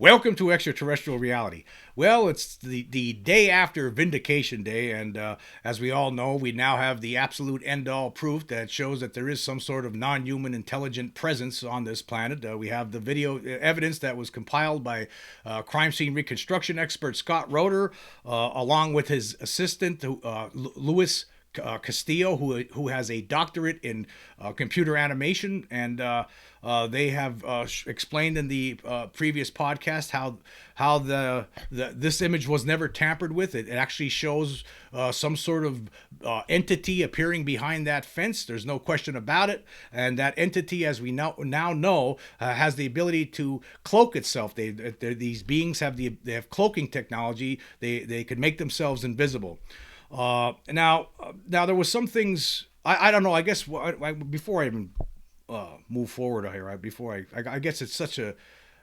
Welcome to Extraterrestrial Reality. Well, it's the day after Vindication Day, and as we all know, we now have the absolute end-all proof that shows that there is some sort of non-human intelligent presence on this planet. We have the video evidence that was compiled by crime scene reconstruction expert Scott Roeder, along with his assistant, Louis Castillo, who has a doctorate in computer animation, and they have explained in the previous podcast how this image was never tampered with. It actually shows some sort of entity appearing behind that fence. There's no question about it, and that entity, as we now know, has the ability to cloak itself. These beings they have cloaking technology. They can make themselves invisible. Now there was some things I don't know. I guess before I even move forward here, I guess it's such a,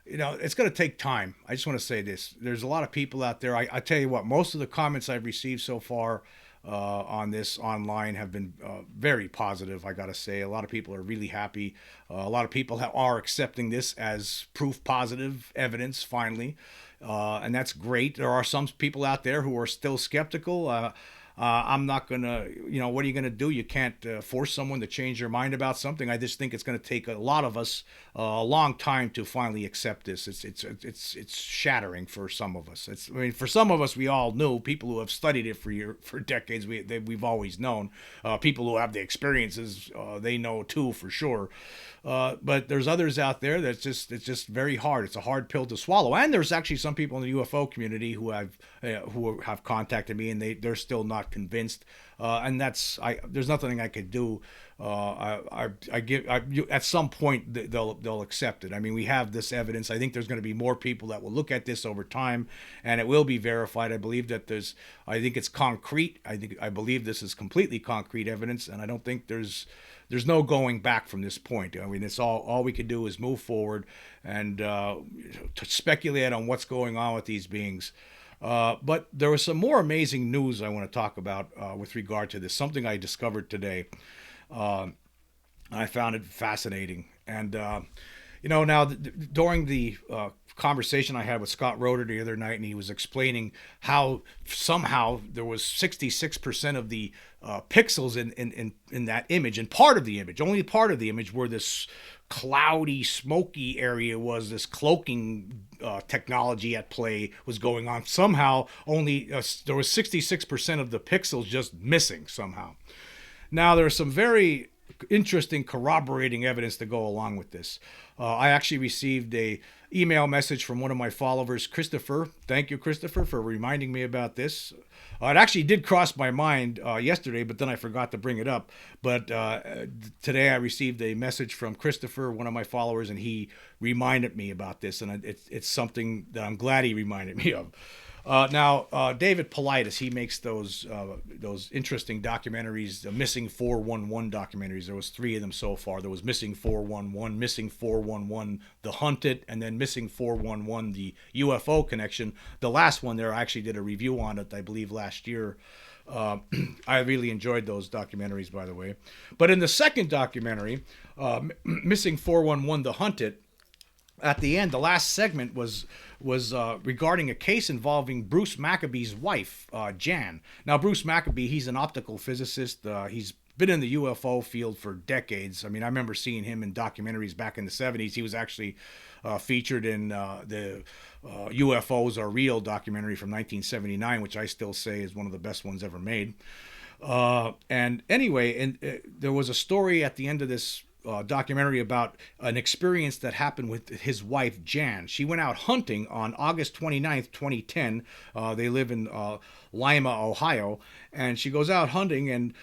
it's going to take time. I just want to say this: there's a lot of people out there. I tell you what, most of the comments I've received so far on this online have been very positive. I got to say, a lot of people are really happy. A lot of people are accepting this as proof positive evidence finally. And that's great. There are some people out there who are still skeptical. I'm not going to, what are you going to do? You can't force someone to change their mind about something. I just think it's going to take a lot of us a long time to finally accept this. It's shattering for some of us. For some of us, we all knew. People who have studied it for decades, we've always known. People who have the experiences, they know too, for sure. But there's others out there it's just very hard. It's a hard pill to swallow. And there's actually some people in the UFO community who have contacted me, and they're still not convinced. And there's nothing I could do. At some point they'll accept it. I mean, we have this evidence. I think there's going to be more people that will look at this over time, and it will be verified. I believe I think it's concrete. I believe this is completely concrete evidence, and I don't think there's no going back from this point. I mean, it's all we can do is move forward and to speculate on what's going on with these beings. But there was some more amazing news I want to talk about with regard to this. Something I discovered today. I found it fascinating. And, now during the conversation I had with Scott Roeder the other night, and he was explaining how somehow there was 66% of the pixels in that image, and part of the image, only part of the image, where this cloudy, smoky area was, this cloaking technology at play was going on. Somehow only there was 66% of the pixels just missing somehow. Now, there's some very interesting corroborating evidence to go along with this. I actually received a email message from one of my followers, Christopher. Thank you, Christopher, for reminding me about this. It actually did cross my mind yesterday, but then I forgot to bring it up. But today I received a message from Christopher, one of my followers, and he reminded me about this, and it's something that I'm glad he reminded me of. Now, David Paulides, he makes those interesting documentaries, the Missing 411 documentaries. There was 3 of them so far. There was Missing 411, Missing 411, The Hunted, and then Missing 411, the UFO connection. The last one there, I actually did a review on it, I believe, last year. I really enjoyed those documentaries, by the way. But in the second documentary, Missing 411, The Hunted, at the end, the last segment was regarding a case involving Bruce Maccabee's wife, Jan. Now, Bruce Maccabee, he's an optical physicist. He's been in the UFO field for decades. I mean, I remember seeing him in documentaries back in the 70s. He was actually featured in the UFOs Are Real documentary from 1979, which I still say is one of the best ones ever made. And anyway, there was a story at the end of this documentary about an experience that happened with his wife, Jan. She went out hunting on August 29th, 2010. They live in Lima, Ohio. And she goes out hunting, and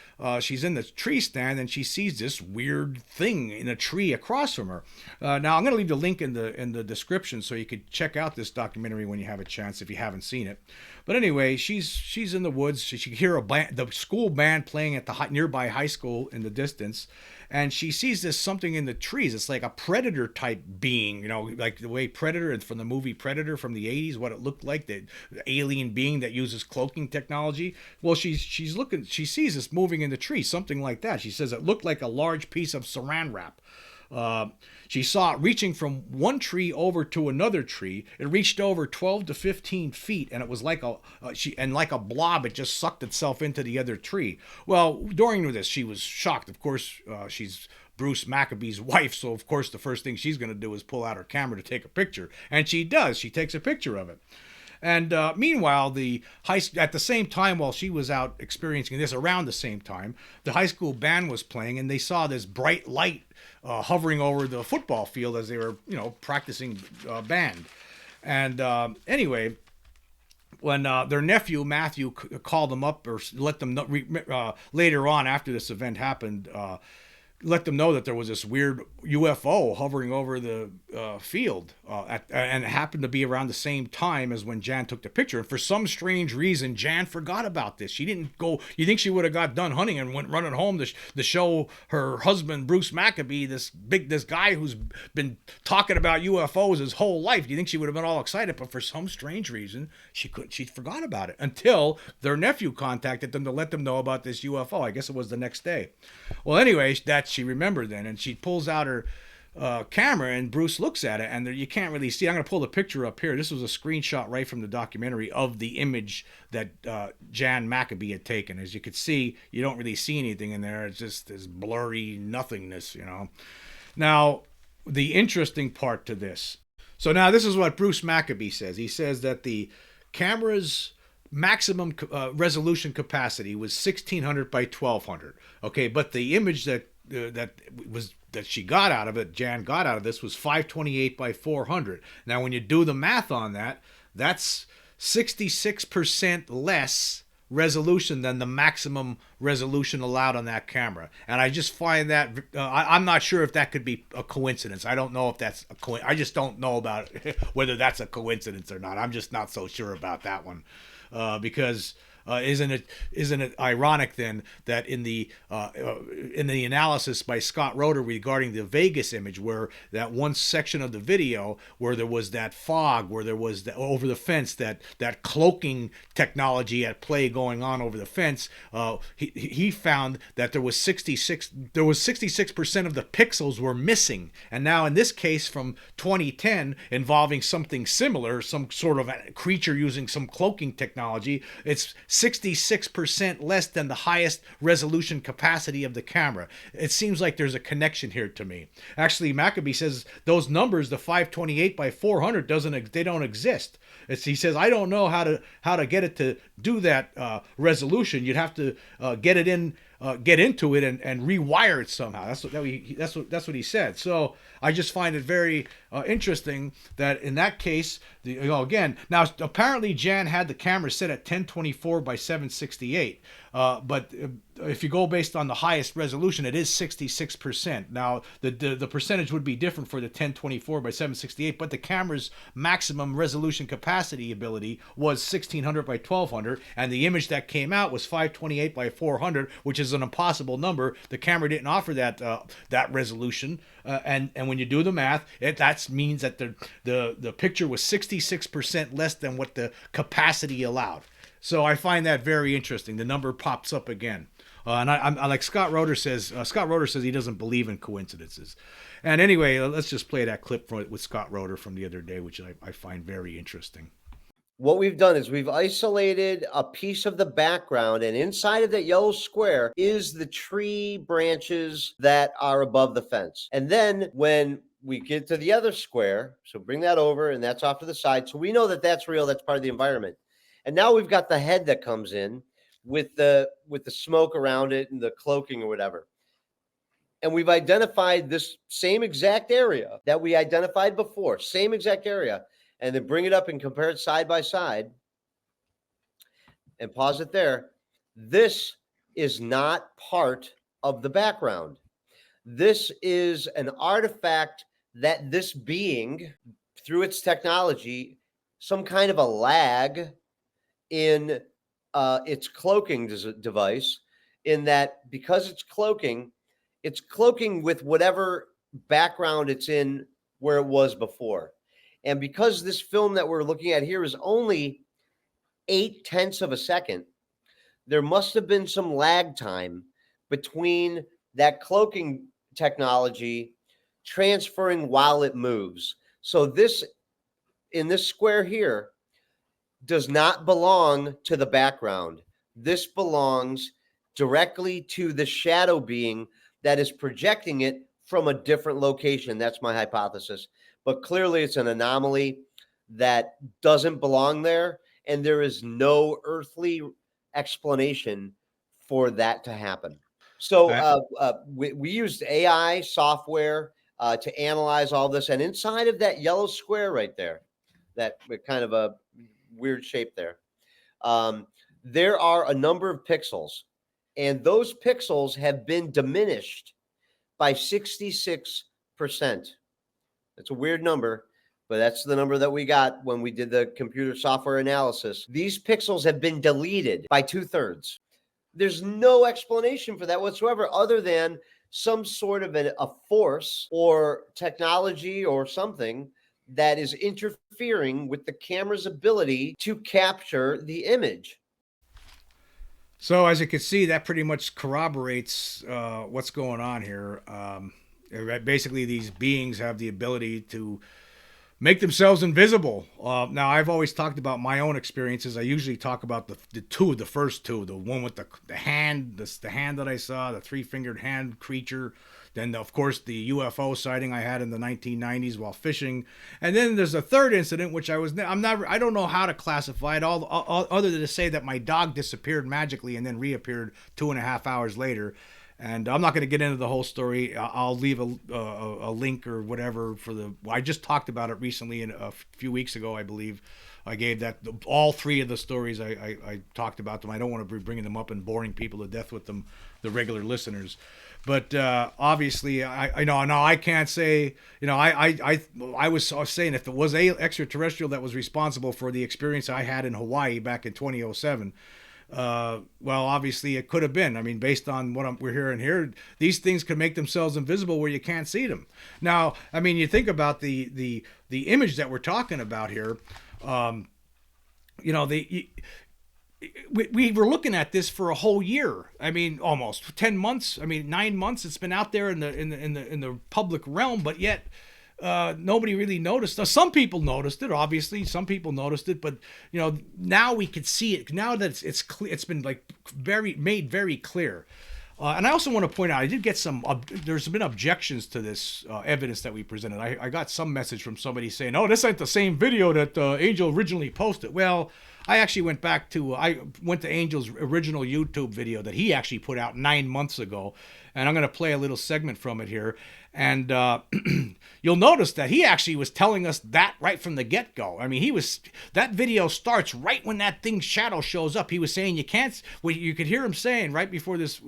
she's in the tree stand, and she sees this weird thing in a tree across from her. Now, I'm going to leave the link in the description so you could check out this documentary when you have a chance if you haven't seen it. But anyway, she's in the woods. She can hear the school band playing at the nearby high school in the distance. And she sees this something in the trees. It's like a predator type being, like the way Predator from the movie Predator from the 80s, what it looked like, the alien being that uses cloaking technology. Well, she sees this moving in the tree, something like that. She says it looked like a large piece of saran wrap. Uh, she saw it reaching from one tree over to another tree. It reached over 12 to 15 feet, and it was like like a blob. It just sucked itself into the other tree. Well, during this, she was shocked. Of course, she's Bruce Maccabee's wife, so of course the first thing she's going to do is pull out her camera to take a picture, and she does. She takes a picture of it. And meanwhile, at the same time, while she was out experiencing this, around the same time, the high school band was playing, and they saw this bright light hovering over the football field as they were, practicing band. And anyway, when their nephew Matthew called them up or let them know later on after this event happened. Let them know that there was this weird UFO hovering over the field, and it happened to be around the same time as when Jan took the picture. And for some strange reason, Jan forgot about this. She didn't go. You think she would have got done hunting and went running home to show her husband Bruce Maccabee, this guy who's been talking about UFOs his whole life. Do you think she would have been all excited? But for some strange reason, she forgot about it until their nephew contacted them to let them know about this UFO. I guess it was the next day. Well, anyway, she remembered then, and she pulls out her camera, and Bruce looks at it, and you can't really see. I'm going to pull the picture up here. This was a screenshot right from the documentary of the image that Jan Maccabee had taken. As you could see, you don't really see anything in there. It's just this blurry nothingness, Now, the interesting part to this. So now this is what Bruce Maccabee says. He says that the camera's maximum resolution capacity was 1600 by 1200. Okay, but the image that she got out of it, Jan got out of this, was 528 by 400. Now, when you do the math on that, that's 66% less resolution than the maximum resolution allowed on that camera. And I just find that I'm not sure if that could be a coincidence. I don't know if that's I just don't know about whether that's a coincidence or not. I'm just not so sure about that one, because isn't it ironic then that in the analysis by Scott Roeder regarding the Vegas image, where that one section of the video where there was that fog, where there was over the fence, that cloaking technology at play going on over the fence, he found that there was 66% of the pixels were missing. And now in this case from 2010 involving something similar, some sort of a creature using some cloaking technology, it's 66% less than the highest resolution capacity of the camera. It seems like there's a connection here to me. Actually, Maccabee says those numbers, the 528 by 400, they don't exist. He says, I don't know how to get it to do that resolution. You'd have to get into it and rewire it somehow. That's what he said. So I just find it very interesting that in that case, again, now apparently Jan had the camera set at 1024 by 768, but if you go based on the highest resolution, it is 66%. Now the percentage would be different for the 1024 by 768, but the camera's maximum resolution capacity ability was 1600 by 1200, and the image that came out was 528 by 400, which is an impossible number. The camera didn't offer that resolution, and when you do the math, that means that the picture was 66% less than what the capacity allowed. So I find that very interesting. The number pops up again. And I like Scott Roeder says. Scott Roeder says he doesn't believe in coincidences. And anyway, let's just play that clip with Scott Roeder from the other day, which I find very interesting. What we've done is we've isolated a piece of the background, and inside of that yellow square is the tree branches that are above the fence. And then when we get to the other square, so bring that over, and that's off to the side. So we know that that's real. That's part of the environment. And now we've got the head that comes in with the smoke around it and the cloaking or whatever. And we've identified this same exact area that we identified before, same exact area, and then bring it up and compare it side by side and pause it there. This is not part of the background. This is an artifact that this being, through its technology, some kind of a lag in its cloaking device, in that because it's cloaking with whatever background it's in where it was before. And because this film that we're looking at here is only 0.8 of a second, there must have been some lag time between that cloaking technology transferring while it moves. So this, in this square here, does not belong to the background. This belongs directly to the shadow being that is projecting it from a different location. That's my hypothesis. But clearly, it's an anomaly that doesn't belong there, and there is no earthly explanation for that to happen. So we used AI software to analyze all this, and inside of that yellow square right there, that kind of a weird shape there, there are a number of pixels, and those pixels have been diminished by 66%. It's a weird number, but that's the number that we got when we did the computer software analysis. These pixels have been deleted by 2/3. There's no explanation for that whatsoever, other than some sort of a force or technology or something that is interfering with the camera's ability to capture the image. So as you can see, that pretty much corroborates what's going on here. Basically, these beings have the ability to make themselves invisible. Now, I've always talked about my own experiences. I usually talk about the first two, the one with the hand, the hand that I saw, the three-fingered hand creature. Then, of course, the UFO sighting I had in the 1990s while fishing. And then there's a third incident, which I don't know how to classify it, other than to say that my dog disappeared magically and then reappeared 2.5 hours later. And I'm not going to get into the whole story. I'll leave a link or whatever for the. I just talked about it recently, a few weeks ago, I believe. I gave that all three of the stories. I talked about them. I don't want to be bringing them up and boring people to death with them, the regular listeners. But obviously, I know. Now I can't say. I was saying if it was a extraterrestrial that was responsible for the experience I had in Hawaii back in 2007. Well, obviously it could have been. I mean, based on what we're hearing here, these things could make themselves invisible where you can't see them. Now, I mean, you think about the image that we're talking about here. We were looking at this for a whole year. I mean, almost 10 months. I mean, 9 months. It's been out there in the public realm, but yet. Nobody really noticed. Now, some people noticed it. Obviously, some people noticed it, but now we could see it. Now that it's clear, it's been made very clear. And I also want to point out, I did get there's been objections to this evidence that we presented. I got some message from somebody saying, "Oh, this ain't the same video that Angel originally posted." Well, I went to Angel's original YouTube video that he actually put out 9 months ago, and I'm going to play a little segment from it here. And you'll notice that he actually was telling us that right from the get-go. I mean, that video starts right when that thing's shadow shows up. He was saying you can't. Well, you could hear him saying right before this,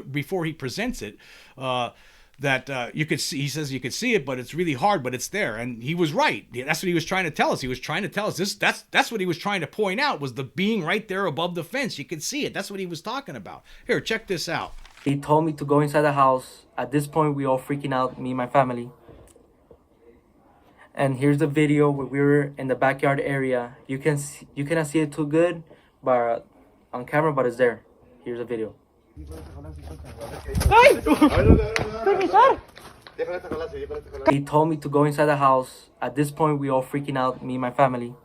before he presents it, that you could see. He says you could see it, but it's really hard. But it's there, and he was right. That's what he was trying to tell us. He was trying to tell us this. That's what he was trying to point out, was the being right there above the fence. You could see it. That's what he was talking about. Here, check this out. He told me to go inside the house. At this point, we all freaking out, me and my family. And here's the video where we were in the backyard area. You cannot see it too good, but on camera, but it's there. Here's the video. He told me to go inside the house. At this point, we all freaking out, me and my family.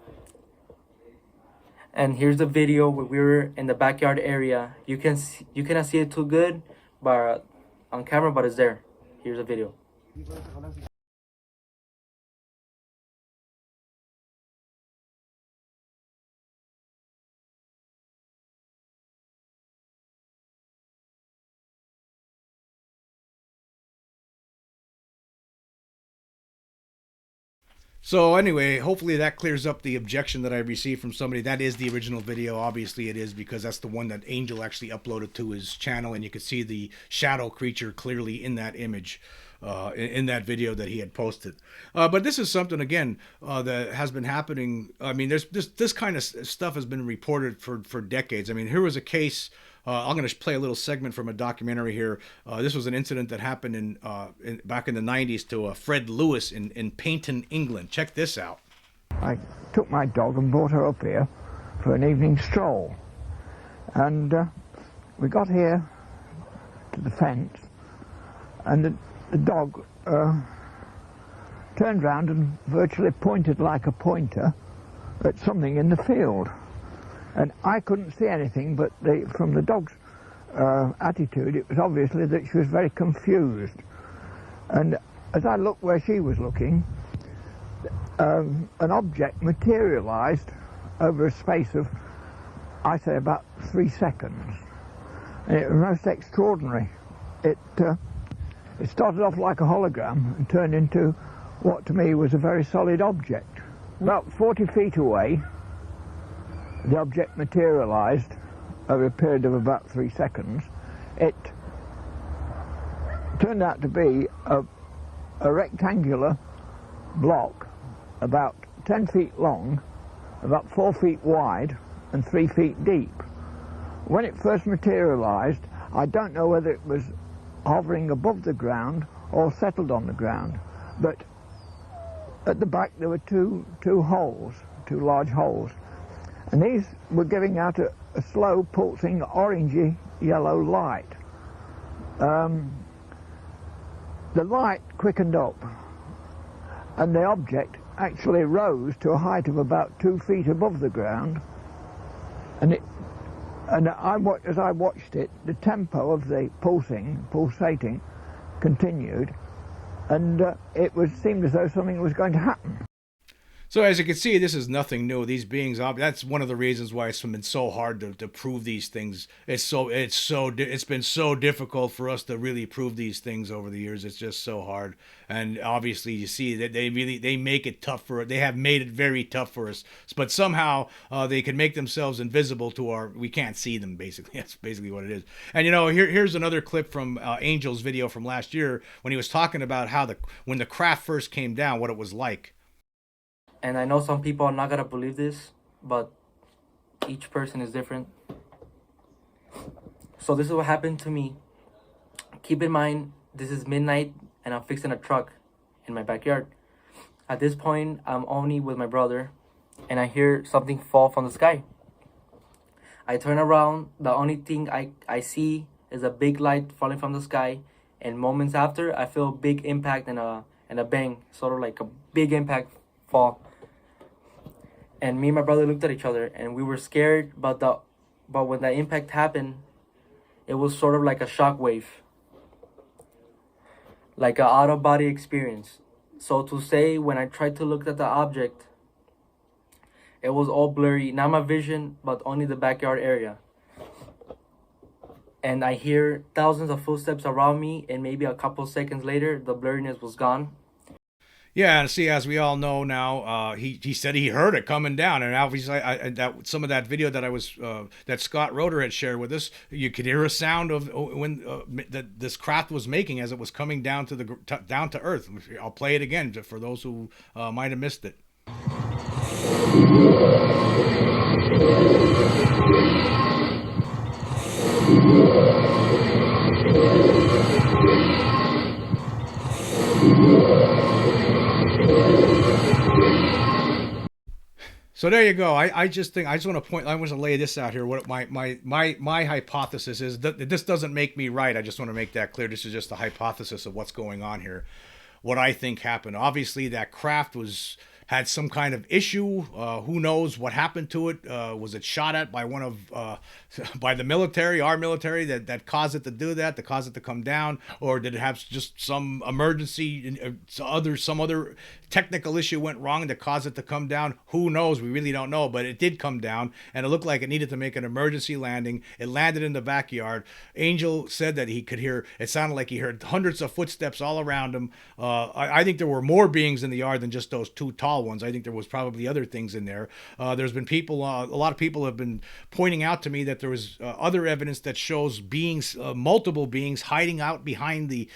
And here's the video where we were in the backyard area. You cannot see it too good, but on camera, but it's there. Here's the video. So anyway, hopefully that clears up the objection that I received from somebody. That is the original video. Obviously it is, because that's the one that Angel actually uploaded to his channel, and you could see the shadow creature clearly in that image, in that video that he had posted. But this is something, again, that has been happening. I mean, this kind of stuff has been reported for decades. I mean, here was a case. I'm going to play a little segment from a documentary here. This was an incident that happened back in the 90s to Fred Lewis in Paynton, England. Check this out. I took my dog and brought her up here for an evening stroll. And we got here to the fence, and the dog turned round and virtually pointed like a pointer at something in the field. And I couldn't see anything, but from the dog's attitude, it was obviously that she was very confused. And as I looked where she was looking, an object materialized over a space of, I say, about 3 seconds. And it was most extraordinary. It started off like a hologram and turned into what to me was a very solid object. About 40 feet away, the object materialized over a period of about 3 seconds. It turned out to be a rectangular block about 10 feet long, about 4 feet wide and 3 feet deep. When it first materialized, I don't know whether it was hovering above the ground or settled on the ground, but at the back there were two holes, two large holes, and these were giving out a slow pulsing orangey yellow light. The light quickened up and the object actually rose to a height of about 2 feet above the ground, and as I watched it, the tempo of the pulsating continued, and it seemed as though something was going to happen. So as you can see, this is nothing new. These beings, that's one of the reasons why it's been so hard to prove these things. It's been so difficult for us to really prove these things over the years. It's just so hard. And obviously you see that they make it tough they have made it very tough for us. But somehow they can make themselves invisible to we can't see them, basically. That's basically what it is. And here's another clip from Angel's video from last year when he was talking about how when the craft first came down, what it was like. And I know some people are not gonna believe this, but each person is different. So this is what happened to me. Keep in mind, this is midnight and I'm fixing a truck in my backyard. At this point, I'm only with my brother and I hear something fall from the sky. I turn around, the only thing I see is a big light falling from the sky, and moments after, I feel a big impact and a bang, sort of like a big impact fall. And me and my brother looked at each other and we were scared, but when the impact happened, it was sort of like a shock wave, like an out-of-body experience. So to say, when I tried to look at the object, it was all blurry, not my vision, but only the backyard area. And I hear thousands of footsteps around me, and maybe a couple seconds later, the blurriness was gone. Yeah, and see, as we all know now, he said he heard it coming down, and obviously, some of that video that that Scott Roeder had shared with us, you could hear a sound of when this craft was making as it was coming down down to Earth. I'll play it again for those who might have missed it. So there you go. I just want to lay this out here. What my hypothesis is that this doesn't make me right. I just want to make that clear. This is just a hypothesis of what's going on here. What I think happened. Obviously, that craft had some kind of issue. Who knows what happened to it? Was it shot at by by the military, our military, that caused it to do that caused it to come down? Or did it have just some emergency, some other technical issue went wrong that caused it to come down? Who knows? We really don't know, but it did come down, and it looked like it needed to make an emergency landing. It landed in the backyard. Angel said that it sounded like he heard hundreds of footsteps all around him. I think there were more beings in the yard than just those two tall ones. I think there was probably other things in there. There's been people, a lot of people have been pointing out to me that there was other evidence that shows beings, multiple beings hiding out behind the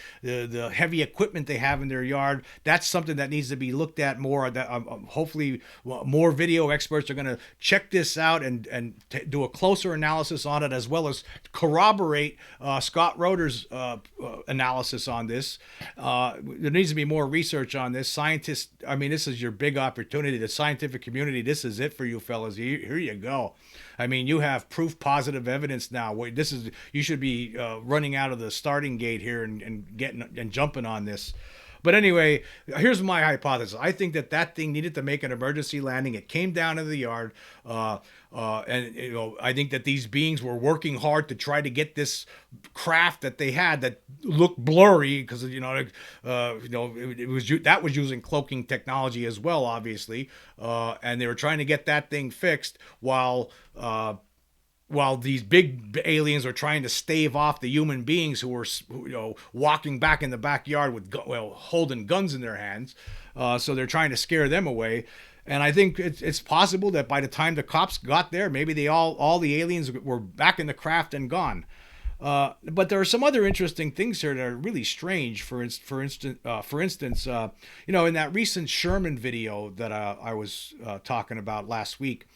heavy equipment they have in their yard. That's something that needs to be looked at more. That hopefully more video experts are going to check this out and do a closer analysis on it, as well as corroborate Scott Roeder's analysis on this. There needs to be more research on this. Scientists, I mean, this is your big big opportunity. The scientific community, this is it for you fellas. Here you go. I mean, you have proof positive evidence now. You should be running out of the starting gate here and getting and jumping on this. But anyway, here's my hypothesis. I think that thing needed to make an emergency landing. It came down to the yard, and I think that these beings were working hard to try to get this craft that they had that looked blurry because it was using cloaking technology as well, obviously, and they were trying to get that thing fixed while these big aliens are trying to stave off the human beings who were, walking back in the backyard with, holding guns in their hands. So they're trying to scare them away. And I think it's possible that by the time the cops got there, maybe all the aliens were back in the craft and gone. But there are some other interesting things here that are really strange. For instance, in that recent Sherman video that I was talking about last week,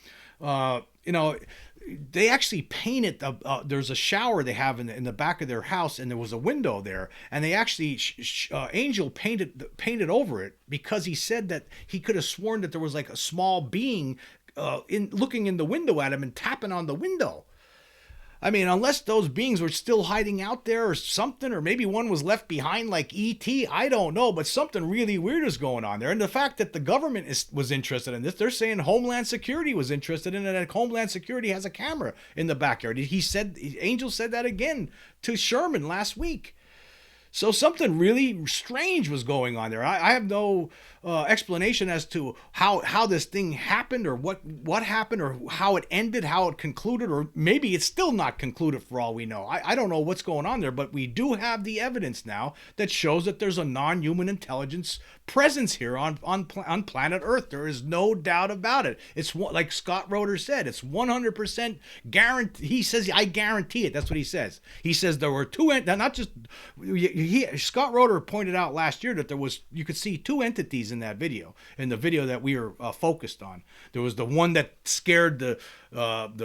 they actually painted there's a shower they have in the back of their house, and there was a window there, and they actually Angel painted over it because he said that he could have sworn that there was like a small being looking in the window at him and tapping on the window. I mean, unless those beings were still hiding out there or something, or maybe one was left behind like E.T., I don't know, but something really weird is going on there. And the fact that the government was interested in this, they're saying Homeland Security was interested in it, and Homeland Security has a camera in the backyard. Angel said that again to Sherman last week. So something really strange was going on there. I have no explanation as to how this thing happened, or what happened, or how it ended, how it concluded, or maybe it's still not concluded for all we know. I don't know what's going on there, but we do have the evidence now that shows that there's a non-human intelligence presence here on planet Earth. There is no doubt about it. It's like Scott Roeder said, it's 100% guarantee. He says, I guarantee it. That's what he says. He says there were two, not just... Scott Roeder pointed out last year that you could see two entities in that video, in the video that we were focused on. There was the one that scared the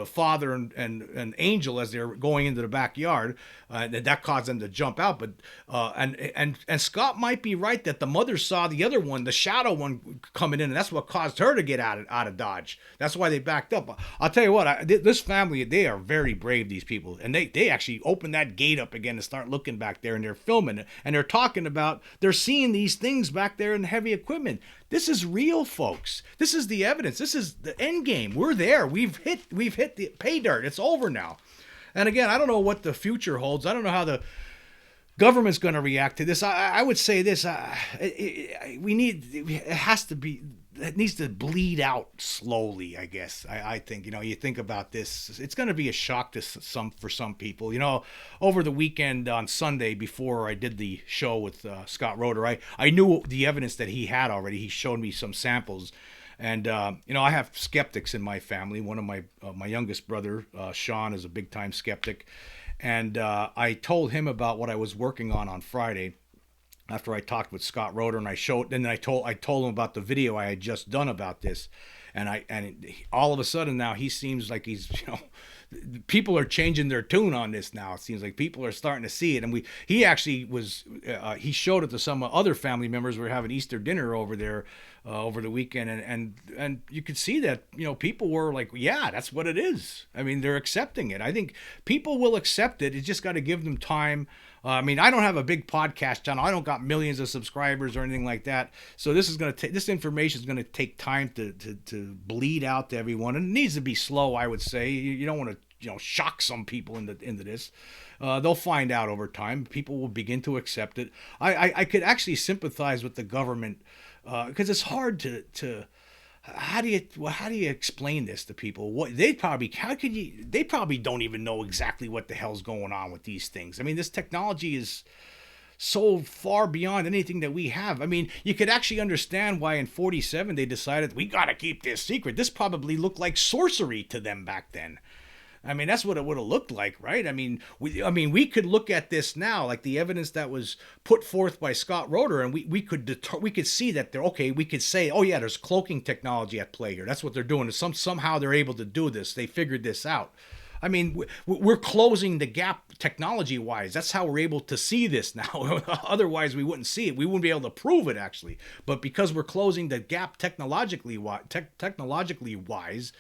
father and Angel as they were going into the backyard, that caused them to jump out. But and Scott might be right that the mother saw the other one, the shadow one, coming in, and that's what caused her to get out of Dodge. That's why they backed up. I'll tell you what, this family, they are very brave, these people, and they actually opened that gate up again to start looking back there, and they're filming it, and they're talking about they're seeing these things back there in the heavy equipment. This is real, folks. This is the evidence. This is the end game. We're there. We've hit the pay dirt. It's over now. And again, I don't know what the future holds. I don't know how the government's going to react to this. I would say this: it needs to bleed out slowly, I guess. I think, you think about this, it's going to be a shock for some people. Over the weekend on Sunday, before I did the show with Scott Roeder, I knew the evidence that he had already. He showed me some samples. And, I have skeptics in my family. One of my youngest brother, Sean, is a big time skeptic. And I told him about what I was working on Friday, after I talked with Scott Roeder, and I told him about the video I had just done about this, and all of a sudden now he seems like he's, people are changing their tune on this now. It seems like people are starting to see it, and he actually was he showed it to some other family members. We were having Easter dinner over there over the weekend, and you could see that people were like, yeah, that's what it is. I mean, they're accepting it. I think people will accept it. It's just got to give them time. I don't have a big podcast channel. I don't got millions of subscribers or anything like that. So this information is gonna take time to bleed out to everyone, and it needs to be slow. I would say you don't want to shock some people into this. They'll find out over time. People will begin to accept it. I could actually sympathize with the government because it's hard to. How do you explain this to people? They probably don't even know exactly what the hell's going on with these things. I mean, this technology is so far beyond anything that we have. I mean, you could actually understand why in 47 they decided we got to keep this secret. This probably looked like sorcery to them back then. I mean, that's what it would have looked like, right? I mean, we could look at this now, like the evidence that was put forth by Scott Roeder, and we could see that we could say, oh yeah, there's cloaking technology at play here. That's what they're doing. Somehow they're able to do this. They figured this out. I mean, we're closing the gap technology-wise. That's how we're able to see this now. Otherwise, we wouldn't see it. We wouldn't be able to prove it, actually. But because we're closing the gap technologically wise,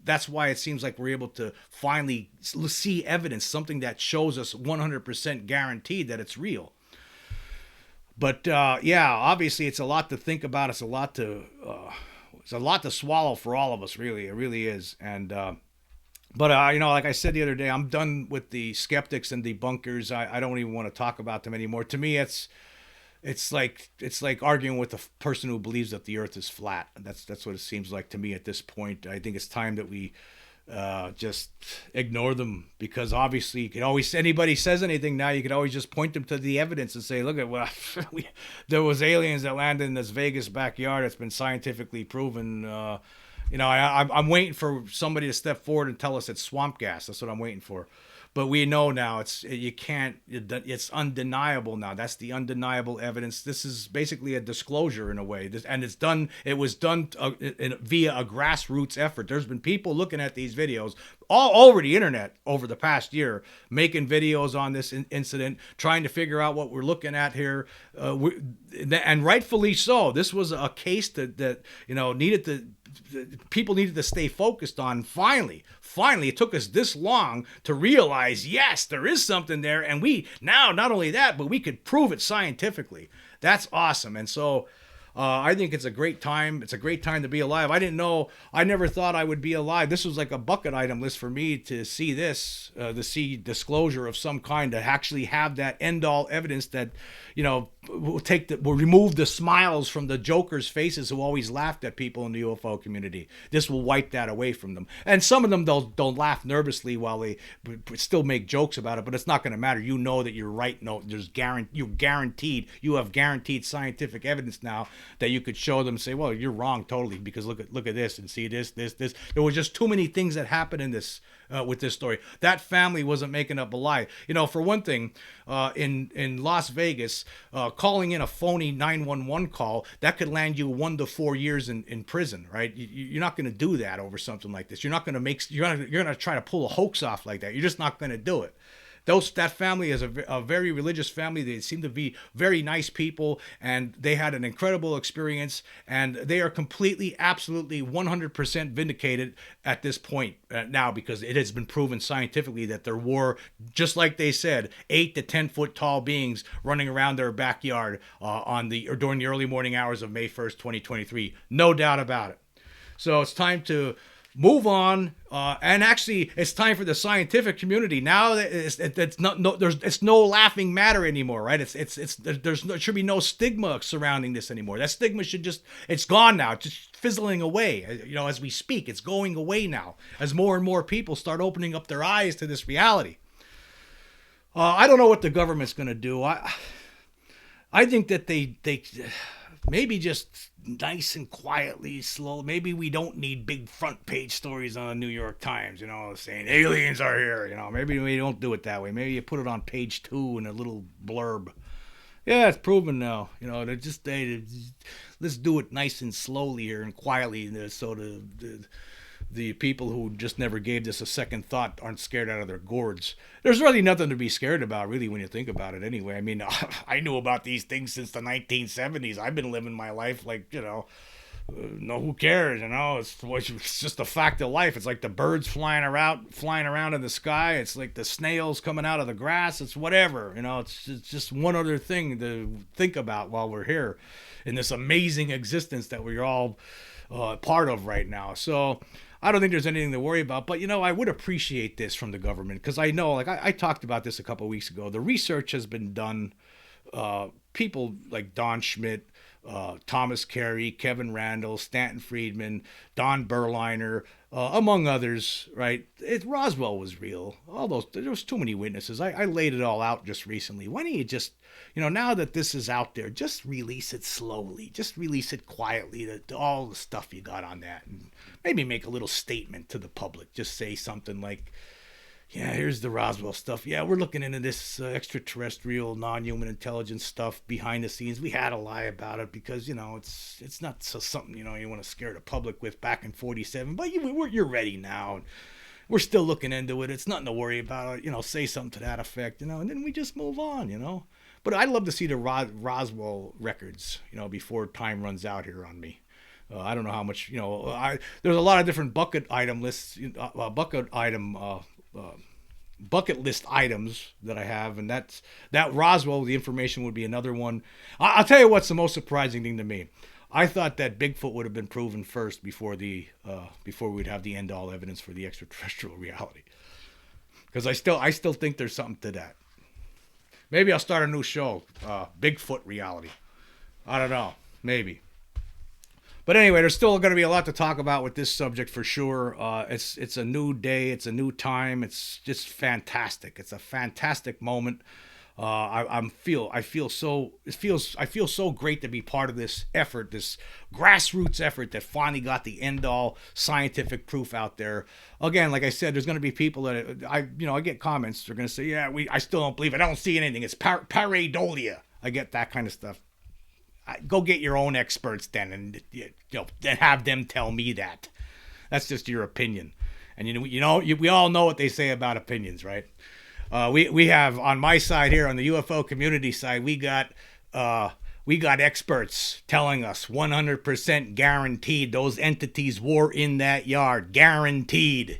that's why it seems like we're able to finally see evidence, something that shows us 100% guaranteed that it's real. But yeah, obviously, it's a lot to think about. It's a lot to swallow for all of us. Really, it really is. And but you know, like I said the other day, I'm done with the skeptics and debunkers. I don't even want to talk about them anymore. To me, it's like arguing with a person who believes that the Earth is flat. That's what it seems like to me at this point. I think it's time that we just ignore them, because obviously you can always, anybody says anything now, you could always just point them to the evidence and say, look at what there was aliens that landed in this Vegas backyard. It's been scientifically proven. You know, I'm waiting for somebody to step forward and tell us it's swamp gas. That's what I'm waiting for. But we know now it's undeniable now. That's the undeniable evidence. This is basically a disclosure in a way. It was done via a grassroots effort. There's been people looking at these videos all over the internet over the past year, making videos on this incident, trying to figure out what we're looking at here. And rightfully so. This was a case that you know, people needed to stay focused on. Finally, it took us this long to realize, yes, there is something there. And we now, not only that, but we could prove it scientifically. That's awesome. And so I think it's a great time. It's a great time to be alive. I never thought I would be alive. This was like a bucket item list for me to see this, to see disclosure of some kind, to actually have that end all evidence that, you know, will remove the smiles from the jokers' faces who always laughed at people in the UFO community. This will wipe that away from them. And some of them don't laugh nervously while they still make jokes about it, but it's not going to matter. You know that you're right. No, you have guaranteed scientific evidence now that you could show them and say, well, you're wrong totally, because look at this and see this. There were just too many things that happened in this with this story. That family wasn't making up a lie. You know, for one thing, in Las Vegas, calling in a phony 911 call, that could land you 1 to 4 years in prison, right? You're not going to do that over something like this. You're going to try to pull a hoax off like that. You're just not going to do it. That family is a very religious family. They seem to be very nice people, and they had an incredible experience, and they are completely, absolutely 100% vindicated at this point now, because it has been proven scientifically that there were, just like they said, 8 to 10 foot tall beings running around their backyard during the early morning hours of May 1st, 2023. No doubt about it. So it's time to move on, and actually, it's time for the scientific community now. It's no laughing matter anymore, right? There should be no stigma surrounding this anymore. That stigma it's gone now. It's just fizzling away. You know, as we speak, it's going away now as more and more people start opening up their eyes to this reality. I don't know what the government's going to do. I think that they maybe just nice and quietly, slow. Maybe we don't need big front page stories on the New York Times, you know, saying aliens are here. You know, maybe we don't do it that way. Maybe you put it on page 2 in a little blurb. Yeah, it's proven now. You know, let's do it nice and slowly here and quietly, so the people who just never gave this a second thought aren't scared out of their gourds. There's really nothing to be scared about, really, when you think about it anyway. I mean, I knew about these things since the 1970s. I've been living my life like, you know, no, who cares, you know? It's just a fact of life. It's like the birds flying around in the sky. It's like the snails coming out of the grass. It's whatever, you know. It's just one other thing to think about while we're here in this amazing existence that we're all part of right now. So I don't think there's anything to worry about, but, you know, I would appreciate this from the government, because I know, like I talked about this a couple of weeks ago, the research has been done. People like Don Schmidt, Thomas Carey, Kevin Randall, Stanton Friedman, Don Berliner, among others, right? Roswell was real. There was too many witnesses. I laid it all out just recently. Why don't you just, you know, now that this is out there, just release it slowly. Just release it quietly, all the stuff you got on that. And maybe make a little statement to the public. Just say something like, yeah, here's the Roswell stuff. Yeah, we're looking into this extraterrestrial, non-human intelligence stuff behind the scenes. We had to lie about it because, you know, it's not something, you know, you want to scare the public with back in 47. But you're ready now. we're still looking into it. It's nothing to worry about. Say something to that effect, and then we just move on. But I'd love to see the Roswell records, before time runs out here on me. I don't know how much, there's a lot of different bucket item lists, bucket list items that I have, and that Roswell, the information would be another one. I'll tell you what's the most surprising thing to me. I thought that Bigfoot would have been proven first before we'd have the end all evidence for the extraterrestrial reality. Because I still think there's something to that. Maybe I'll start a new show, Bigfoot reality. I don't know, maybe. But anyway, there's still going to be a lot to talk about with this subject for sure. It's a new day, it's a new time. It's just fantastic. It's a fantastic moment. I feel so great to be part of this effort, this grassroots effort that finally got the end all scientific proof out there. Again, like I said, there's going to be people that I get comments. They're going to say, yeah, I still don't believe it. I don't see anything. It's pareidolia. I get that kind of stuff. Go get your own experts then, and then have them tell me that. That's just your opinion, and we all know what they say about opinions, right? We have on my side here, on the UFO community side, we got experts telling us 100% guaranteed those entities were in that yard, guaranteed.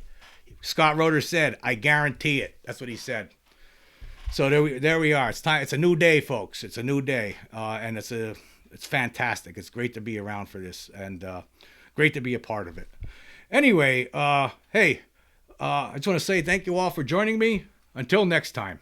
Scott Roeder said, "I guarantee it." That's what he said. So there we are. It's time. It's a new day, folks. It's a new day, and it's fantastic. It's great to be around for this, and great to be a part of it. Anyway, hey, I just want to say thank you all for joining me. Until next time.